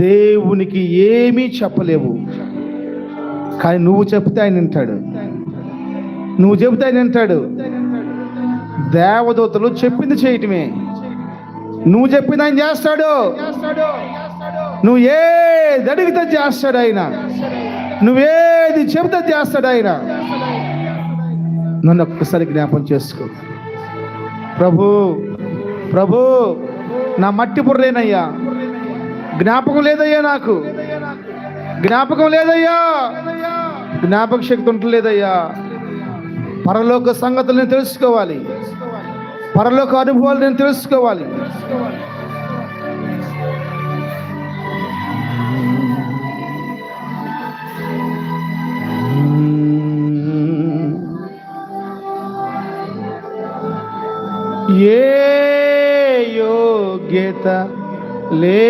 దేవునికి ఏమీ చెప్పలేవు, కానీ నువ్వు చెప్తే ఆయన వింటాడు. నువ్వు చెబితే ఆయన వింటాడు. దేవదూతలు చెప్పింది చేయటమే, నువ్వు చెప్పింది ఆయన చేస్తాడు. నువ్వు ఏది అడిగితే చేస్తాడు ఆయన, నువ్వేది చెబితే చేస్తాడు ఆయన. నన్ను ఒక్కసారి జ్ఞాపం చేసుకో. ప్రభు ప్రభు నా మట్టి బుర్రేనయ్యా, జ్ఞాపకం లేదయ్యా, నాకు జ్ఞాపకం లేదయ్యా, జ్ఞాపక శక్తి ఉండలేదయ్యా. పరలోక సంగతులు నేను తెలుసుకోవాలి, పరలోక అనుభవాలు నేను తెలుసుకోవాలి. ఏ యోగ్యత లే